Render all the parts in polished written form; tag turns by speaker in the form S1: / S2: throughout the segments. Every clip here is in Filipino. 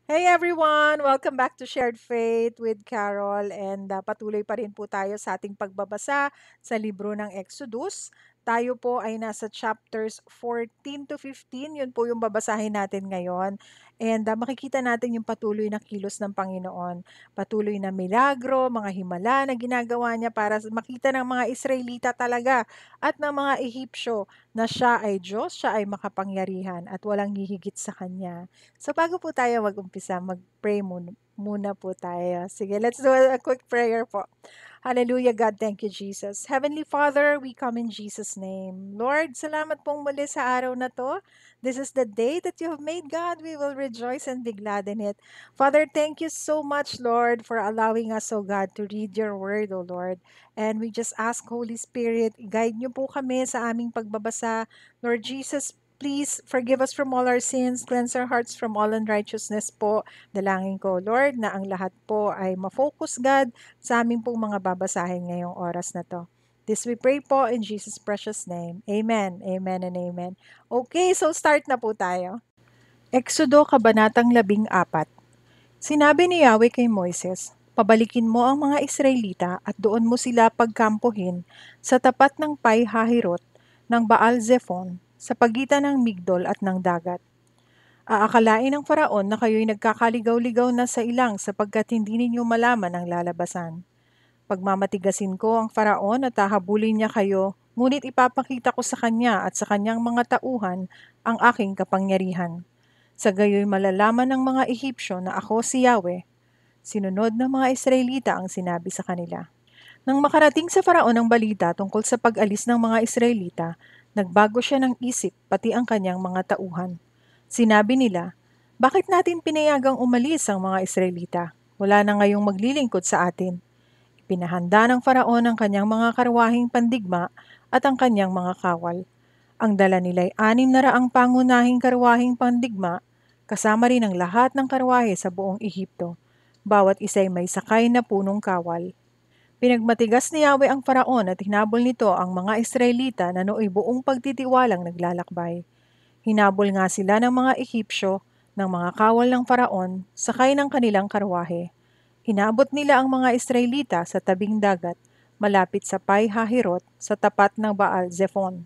S1: Hey everyone! Welcome back to Shared Faith with Carol and patuloy pa rin po tayo sa ating pagbabasa sa libro ng Exodus. Tayo po ay nasa chapters 14 to 15, yun po yung babasahin natin ngayon. And makikita natin yung patuloy na kilos ng Panginoon. Patuloy na milagro, mga himala na ginagawa niya para makita ng mga Israelita talaga at ng mga Ehipsyo na siya ay Diyos, siya ay makapangyarihan at walang hihigit sa Kanya. So bago po tayo mag-umpisa, mag-pray muna po tayo. Sige, let's do a quick prayer po. Hallelujah, God. Thank you, Jesus. Heavenly Father, we come in Jesus' name. Lord, salamat pong muli sa araw na to. This is the day that you have made, God. We will rejoice and be glad in it. Father, thank you so much, Lord, for allowing us, oh God, to read your word, oh Lord. And we just ask, Holy Spirit, guide niyo po kami sa aming pagbabasa. Lord Jesus, please forgive us from all our sins, cleanse our hearts from all unrighteousness po. Dalangin ko, Lord, na ang lahat po ay ma-focus, God, sa aming pong mga babasahin ngayong oras na to. This we pray po in Jesus' precious name. Amen, amen, and amen. Okay, so start na po tayo. Exodo Kabanatang 14. Sinabi ni Yahweh kay Moises, pabalikin mo ang mga Israelita at doon mo sila pagkampuhin sa tapat ng Pai-hahirot ng Baal-zephon sa pagitan ng Migdol at ng dagat. Aakalain ng Faraon na kayo'y nagkakaligaw-ligaw na sa ilang sapagkat hindi ninyo malaman ang lalabasan. Pagmamatigasin ko ang Faraon at hahabulin niya kayo, ngunit ipapakita ko sa kanya at sa kanyang mga tauhan ang aking kapangyarihan. Sa gayoy malalaman ng mga Ehipsyo na ako si Yahweh. Sinunod ng mga Israelita ang sinabi sa kanila. Nang makarating sa Faraon ang balita tungkol sa pag-alis ng mga Israelita, nagbago siya ng isip pati ang kanyang mga tauhan. Sinabi nila, bakit natin pinayagang umalis ang mga Israelita? Wala na ngayong maglilingkod sa atin. Pinahanda ng Faraon ang kanyang mga karwahing pandigma at ang kanyang mga kawal. Ang dala nila'y 600 pangunahing karwahing pandigma, kasama rin ang lahat ng karwahe sa buong Ehipto. Bawat isa'y may sakay na punong kawal. Pinagmatigas ni Yahweh ang Faraon at hinabol nito ang mga Israelita na nooy buong pagtitiwalang naglalakbay. Hinabol nga sila ng mga Ehipsyo, ng mga kawal ng Faraon, sakay ng kanilang karwahe. Inabot nila ang mga Israelita sa tabing dagat, malapit sa Pai-hahirot sa tapat ng Baal-zephon.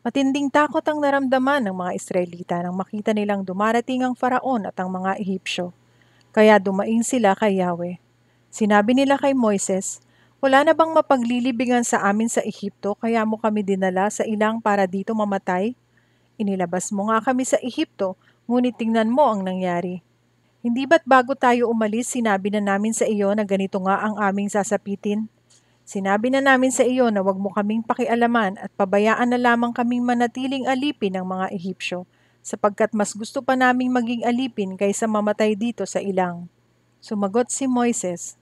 S1: Matinding takot ang naramdaman ng mga Israelita nang makita nilang dumarating ang Faraon at ang mga Ehipsyo. Kaya dumaing sila kay Yahweh. Sinabi nila kay Moises, wala na bang mapaglilibigan sa amin sa Ehipto kaya mo kami dinala sa ilang para dito mamatay? Inilabas mo nga kami sa Ehipto, ngunit tingnan mo ang nangyari. Hindi ba't bago tayo umalis sinabi na namin sa iyo na ganito nga ang aming sasapitin? Sinabi na namin sa iyo na wag mo kaming pakialaman at pabayaan na lamang kaming manatiling alipin ng mga Ehipsyo, sapagkat mas gusto pa naming maging alipin kaysa mamatay dito sa ilang. Sumagot si Moises,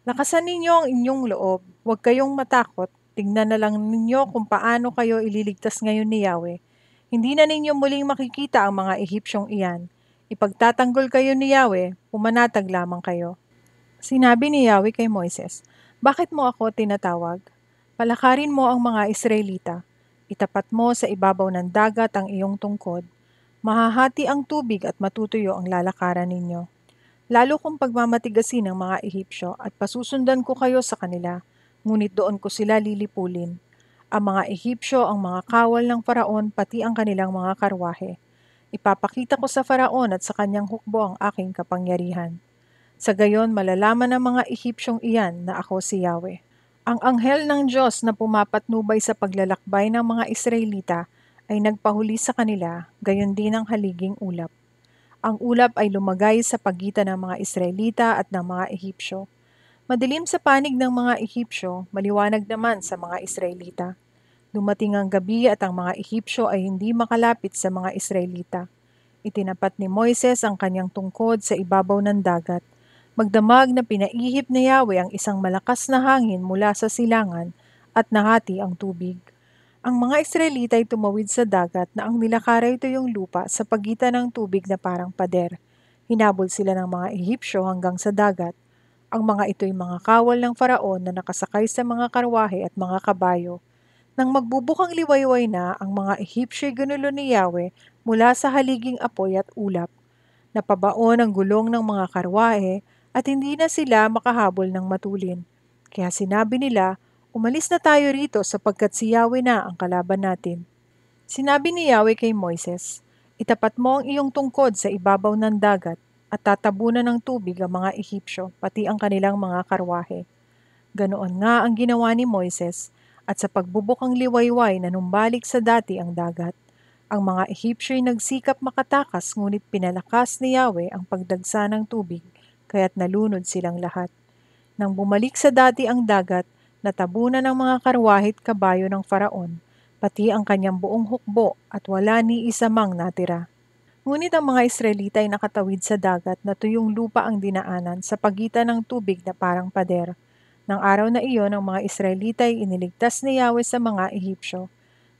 S1: lakasan ninyo ang inyong loob, huwag kayong matakot, tingnan na lang ninyo kung paano kayo ililigtas ngayon ni Yahweh. Hindi na ninyo muling makikita ang mga Ehipsyong iyan. Ipagtatanggol kayo ni Yahweh, pumanatag lamang kayo. Sinabi ni Yahweh kay Moises, bakit mo ako tinatawag? Palakarin mo ang mga Israelita. Itapat mo sa ibabaw ng dagat ang iyong tungkod. Mahahati ang tubig at matutuyo ang lalakaran ninyo. Lalo kong pagmamatigasin ng mga Ehipsyo at pasusundan ko kayo sa kanila, ngunit doon ko sila lilipulin. Ang mga Ehipsyo ang mga kawal ng Faraon pati ang kanilang mga karwahe. Ipapakita ko sa Faraon at sa kanyang hukbo ang aking kapangyarihan. Sa gayon malalaman ng mga Ehipsyong iyan na ako si Yahweh. Ang anghel ng Diyos na pumapatnubay sa paglalakbay ng mga Israelita ay nagpahuli sa kanila, gayon din ang haliging ulap. Ang ulap ay lumagay sa pagitan ng mga Israelita at ng mga Ehipsyo. Madilim sa panig ng mga Ehipsyo, maliwanag naman sa mga Israelita. Dumating ang gabi at ang mga Ehipsyo ay hindi makalapit sa mga Israelita. Itinapat ni Moises ang kanyang tungkod sa ibabaw ng dagat. Magdamag na pinaihip ni Yahweh ang isang malakas na hangin mula sa silangan at nahati ang tubig. Ang mga Israelita ay tumawid sa dagat na ang nilakaray ito yung lupa sa pagitan ng tubig na parang pader. Hinabol sila ng mga Ehipsyo hanggang sa dagat. Ang mga ito'y mga kawal ng Faraon na nakasakay sa mga karwahe at mga kabayo. Nang magbubukang liwayway na, ang mga Ehipsyo'y ginulo ni Yahweh mula sa haliging apoy at ulap. Napabaon ang gulong ng mga karwahe at hindi na sila makahabol ng matulin. Kaya sinabi nila, umalis na tayo rito sapagkat si Yahweh na ang kalaban natin. Sinabi ni Yahweh kay Moises, itapat mo ang iyong tungkod sa ibabaw ng dagat at tatabunan ng tubig ang mga Ehipsyo, pati ang kanilang mga karwahe. Ganoon nga ang ginawa ni Moises, at sa pagbubukang liwayway na numbalik sa dati ang dagat. Ang mga Ehipsyo'y nagsikap makatakas ngunit pinalakas ni Yahweh ang pagdagsa ng tubig, kaya't nalunod silang lahat. Nang bumalik sa dati ang dagat, natabunan ng mga karwahit kabayo ng Faraon, pati ang kanyang buong hukbo at wala ni isa mang natira. Ngunit ang mga Israelita ay nakatawid sa dagat na tuyong lupa ang dinaanan sa pagitan ng tubig na parang pader. Nang araw na iyon, ang mga Israelita ay iniligtas ni Yahweh sa mga Ehipsyo.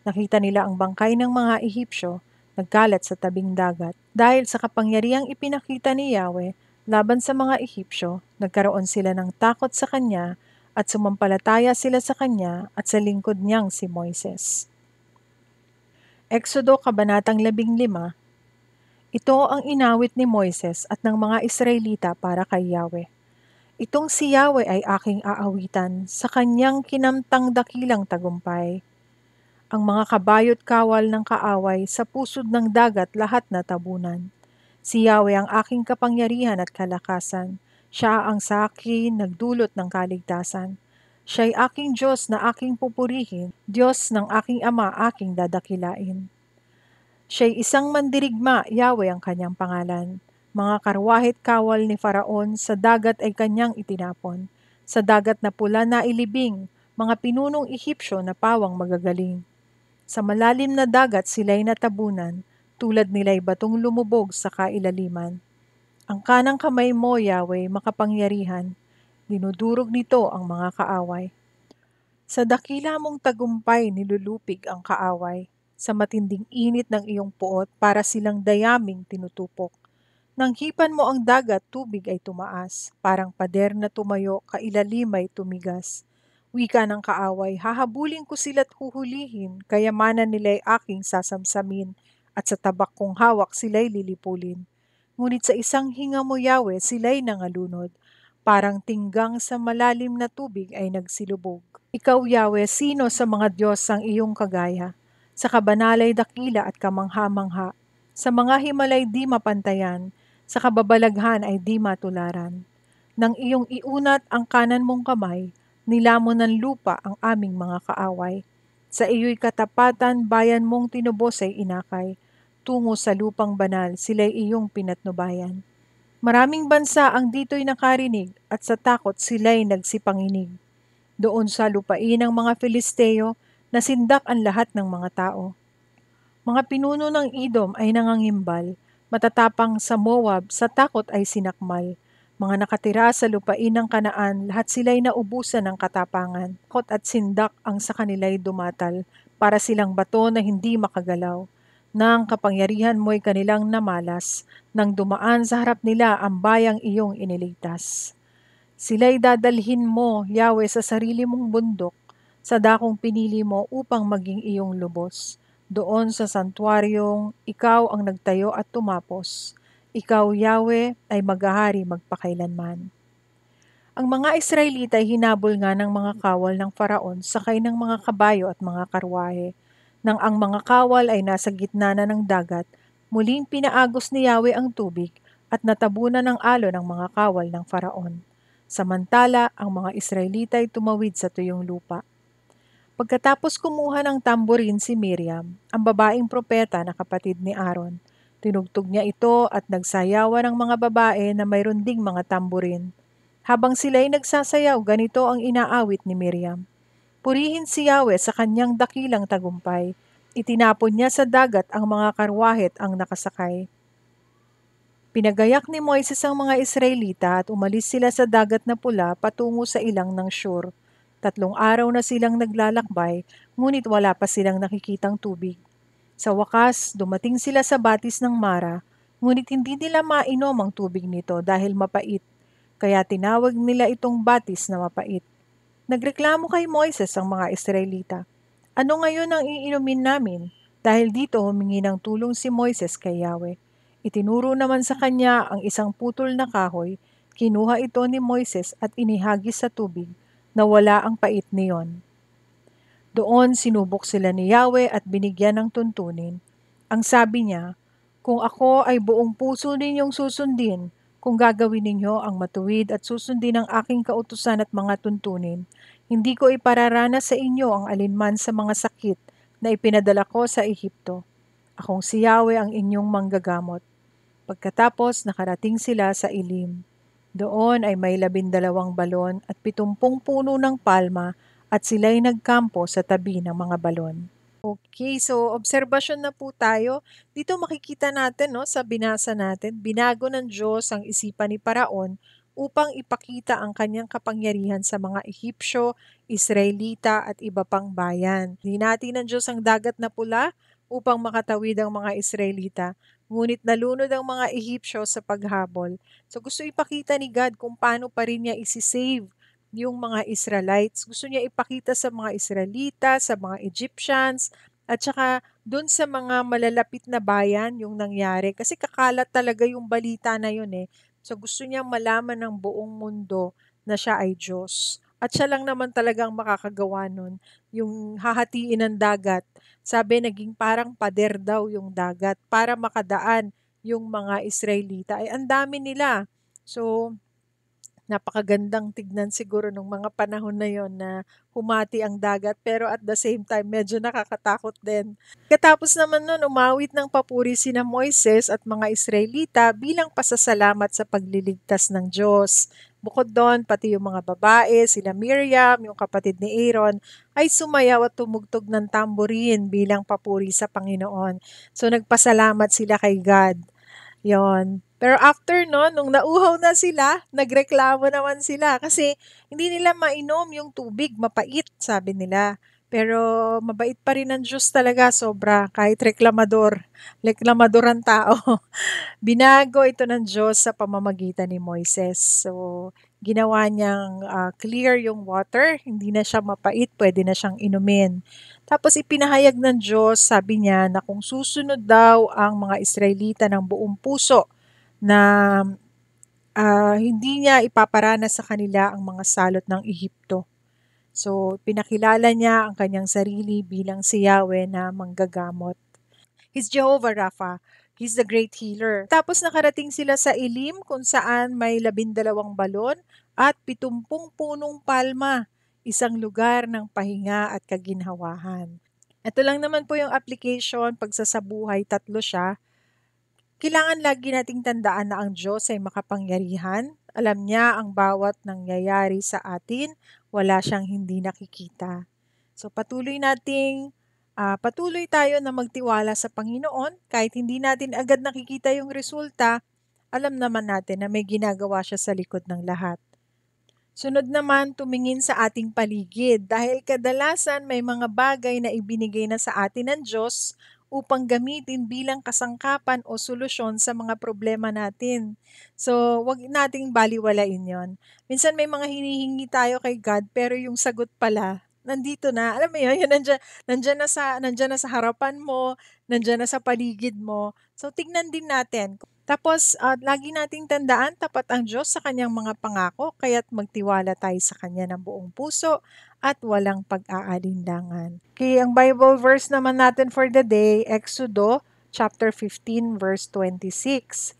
S1: Nakita nila ang bangkay ng mga Ehipsyo, nagkalat sa tabing dagat. Dahil sa kapangyarihang ipinakita ni Yahweh laban sa mga Ehipsyo, nagkaroon sila ng takot sa kanya at sumampalataya sila sa kanya at sa lingkod niyang si Moises. Exodo Kabanatang 15. Ito ang inawit ni Moises at ng mga Israelita para kay Yahweh. Itong si Yahweh ay aking aawitan sa kanyang kinamtang dakilang tagumpay. Ang mga kabayo't kawal ng kaaway sa pusod ng dagat lahat na tabunan. Si Yahweh ang aking kapangyarihan at kalakasan. Siya ang sa akin nagdulot ng kaligtasan. Siya'y aking Diyos na aking pupurihin, Diyos ng aking Ama aking dadakilain. Siya'y isang mandirigma, Yahweh ang kanyang pangalan. Mga karwahit kawal ni Faraon sa dagat ay kanyang itinapon. Sa dagat na pula na ilibing, mga pinunong Ehipsyo na pawang magagaling. Sa malalim na dagat sila'y natabunan, tulad nila'y batong lumubog sa kailaliman. Ang kanang kamay mo, Yahweh, makapangyarihan, dinudurog nito ang mga kaaway. Sa dakila mong tagumpay nilulupig ang kaaway, sa matinding init ng iyong puot para silang dayaming tinutupok. Nang hipan mo ang dagat, tubig ay tumaas, parang pader na tumayo, kailalim ay tumigas. Wika ng kaaway, hahabulin ko sila't huhulihin, kayamanan nila'y aking sasamsamin, at sa tabak kong hawak sila'y lilipulin. Ngunit sa isang hinga mo, Yahweh, sila'y nangalunod, parang tinggang sa malalim na tubig ay nagsilubog. Ikaw, Yahweh, sino sa mga Diyos ang iyong kagaya? Sa kabanalay dakila at kamangha-mangha, sa mga himalay di mapantayan, sa kababalaghan ay di matularan. Nang iyong iunat ang kanan mong kamay, nilamon ng lupa ang aming mga kaaway. Sa iyo'y katapatan, bayan mong tinubos ay inakay. Tungo sa lupang banal, sila'y iyong pinatnubayan. Maraming bansa ang dito'y nakarinig at sa takot sila'y nagsipanginig. Doon sa lupain ng mga Filisteo, nasindak ang lahat ng mga tao. Mga pinuno ng Edom ay nangangimbal, matatapang sa Moab, sa takot ay sinakmal. Mga nakatira sa lupain ng Kanaan, lahat sila'y naubusan ng katapangan. Takot at sindak ang sa kanila'y dumatal, para silang bato na hindi makagalaw. Nang kapangyarihan mo'y kanilang namalas, nang dumaan sa harap nila ang bayang iyong iniligtas. Sila'y dadalhin mo, Yahweh, sa sarili mong bundok, sa dakong pinili mo upang maging iyong lubos. Doon sa santuaryong ikaw ang nagtayo at tumapos. Ikaw, Yahweh, ay maghahari magpakailanman. Ang mga Israelita ay hinabol nga ng mga kawal ng Faraon sakay ng mga kabayo at mga karwahe. Nang ang mga kawal ay nasa gitna na ng dagat, muling pinaagos ni Yahweh ang tubig at natabunan ng alon ang mga kawal ng Faraon. Samantala, ang mga Israelita ay tumawid sa tuyong lupa. Pagkatapos kumuha ng tamborin si Miriam, ang babaeng propeta na kapatid ni Aaron, tinugtog niya ito at nagsayawan ng mga babae na mayroon ding mga tamborin. Habang sila'y nagsasayaw, ganito ang inaawit ni Miriam. Purihin si Yahweh sa kanyang dakilang tagumpay. Itinapon niya sa dagat ang mga karwahit ang nakasakay. Pinagayak ni Moises ang mga Israelita at umalis sila sa dagat na pula patungo sa ilang ng Shur. 3 araw na silang naglalakbay, ngunit wala pa silang nakikitang tubig. Sa wakas, dumating sila sa batis ng Mara, ngunit hindi nila mainom ang tubig nito dahil mapait, kaya tinawag nila itong batis na mapait. Nagreklamo kay Moises ang mga Israelita. Ano ngayon ang iinumin namin? Dahil dito humingi ng tulong si Moises kay Yahweh. Itinuro naman sa kanya ang isang putol na kahoy, kinuha ito ni Moises at inihagis sa tubig na wala ang pait niyon. Doon sinubok sila ni Yahweh at binigyan ng tuntunin. Ang sabi niya, "Kung ako ay buong puso ninyong susundin, kung gagawin ninyo ang matuwid at susundin ang aking kautusan at mga tuntunin, hindi ko ipararanas sa inyo ang alinman sa mga sakit na ipinadala ko sa Ehipto. Akong si Yahweh ang inyong manggagamot." Pagkatapos nakarating sila sa Elim. Doon ay may 12 balon at 70 puno ng palma at sila'y nagkampo sa tabi ng mga balon. Okay, so obserbasyon na po tayo. Dito makikita natin, no, sa binasa natin, binago ng Diyos ang isipan ni Paraon upang ipakita ang kanyang kapangyarihan sa mga Ehipsyo, Israelita at iba pang bayan. Hinati ng Diyos ang dagat na pula upang makatawid ang mga Israelita, ngunit nalunod ang mga Ehipsyo sa paghabol. So gusto ipakita ni God kung paano pa rin niya isisave yung mga Israelites. Gusto niya ipakita sa mga Israelita, sa mga Egyptians, at saka doon sa mga malalapit na bayan yung nangyari. Kasi kakalat talaga yung balita na yun eh. So gusto niya malaman ng buong mundo na siya ay Diyos. At siya lang naman talagang makakagawa nun. Yung hahatiin ng dagat. Sabi naging parang pader daw yung dagat para makadaan yung mga Israelita. Ay ang dami nila. So napakagandang tignan siguro nung mga panahon na yon na humati ang dagat pero at the same time medyo nakakatakot din. Katapos naman nun, umawit ng papuri sina Moises at mga Israelita bilang pasasalamat sa pagliligtas ng Diyos. Bukod doon, pati yung mga babae, sila Miriam, yung kapatid ni Aaron, ay sumayaw at tumugtog ng tamborin bilang papuri sa Panginoon. So nagpasalamat sila kay God. Yon. Pero after nun, nung nauhaw na sila, nagreklamo naman sila kasi hindi nila mainom yung tubig, mapait, sabi nila. Pero mabait pa rin ang Diyos talaga, sobra, kahit reklamador ang tao. Binago ito ng Diyos sa pamamagitan ni Moises. So, ginawa niyang clear yung water, hindi na siya mapait, pwede na siyang inumin. Tapos ipinahayag ng Diyos, sabi niya na kung susunod daw ang mga Israelita ng buong puso na hindi niya ipaparanas sa kanila ang mga salot ng Ehipto. So, pinakilala niya ang kanyang sarili bilang si Yahweh na manggagamot. He's Jehovah Rapha. He's the great healer. Tapos nakarating sila sa Elim kung saan may 12 balon at 70 punong palma, isang lugar ng pahinga at kaginhawahan. Ito lang naman po yung application, pagsasabuhay, 3 siya. Kailangan lagi nating tandaan na ang Diyos ay makapangyarihan. Alam niya ang bawat nangyayari sa atin. Wala siyang hindi nakikita. So patuloy tayo na magtiwala sa Panginoon. Kahit hindi natin agad nakikita yung resulta, alam naman natin na may ginagawa siya sa likod ng lahat. Sunod naman, tumingin sa ating paligid dahil kadalasan may mga bagay na ibinigay na sa atin ng Diyos upang gamitin bilang kasangkapan o solusyon sa mga problema natin. So, wag nating baliwalain yon. Minsan may mga hinihingi tayo kay God pero yung sagot pala, nandito na. Alam mo yun, nandyan na sa harapan mo, nandyan na sa paligid mo. So, tignan din natin. Tapos, lagi nating tandaan, tapat ang Diyos sa kanyang mga pangako, kaya't magtiwala tayo sa kanya ng buong puso at walang pag-aalinlangan. Okay, ang Bible verse naman natin for the day, Exodo chapter 15 verse 26.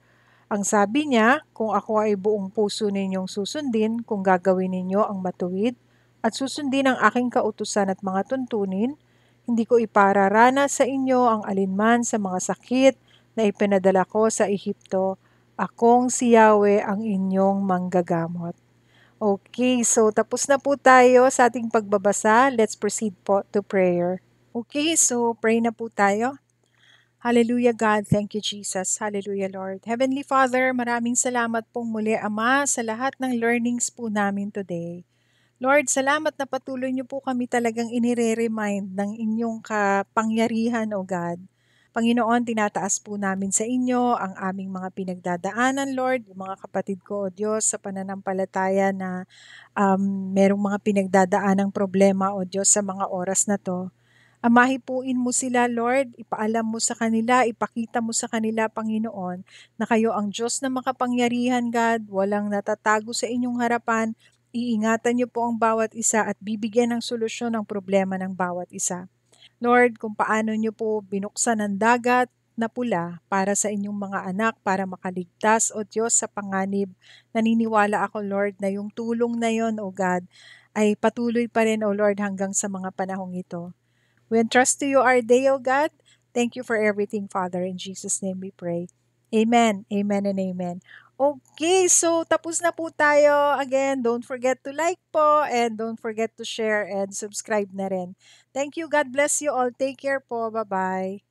S1: Ang sabi niya, kung ako ay buong puso ninyong susundin, kung gagawin ninyo ang matuwid, at susundin ang aking kautusan at mga tuntunin, hindi ko ipararanas sa inyo ang alinman sa mga sakit na ipinadala ko sa Ehipto. Akong si Yahweh ang inyong manggagamot. Okay, so tapos na po tayo sa ating pagbabasa. Let's proceed po to prayer. Okay, so pray na po tayo. Hallelujah God, thank you Jesus. Hallelujah Lord. Heavenly Father, maraming salamat pong muli Ama sa lahat ng learnings po namin today. Lord, salamat na patuloy niyo po kami talagang inire-remind ng inyong kapangyarihan, O God. Panginoon, tinataas po namin sa inyo ang aming mga pinagdadaanan, Lord, yung mga kapatid ko, O Diyos, sa pananampalataya na merong mga pinagdadaanang problema, O Diyos, sa mga oras na to. Amahipuin mo sila, Lord, ipaalam mo sa kanila, ipakita mo sa kanila, Panginoon, na kayo ang Diyos na makapangyarihan, God, walang natatago sa inyong harapan. Iingatan niyo po ang bawat isa at bibigyan ng solusyon ang problema ng bawat isa. Lord, kung paano niyo po binuksan ang dagat na pula para sa inyong mga anak para makaligtas, O Diyos, sa panganib. Naniniwala ako, Lord, na yung tulong na yon, O God, ay patuloy pa rin, O Lord, hanggang sa mga panahong ito. We entrust to you our day, O God. Thank you for everything, Father. In Jesus' name we pray. Amen, amen, and amen. Okay, so tapos na po tayo. Again, don't forget to like po and don't forget to share and subscribe na rin. Thank you. God bless you all. Take care po. Bye-bye.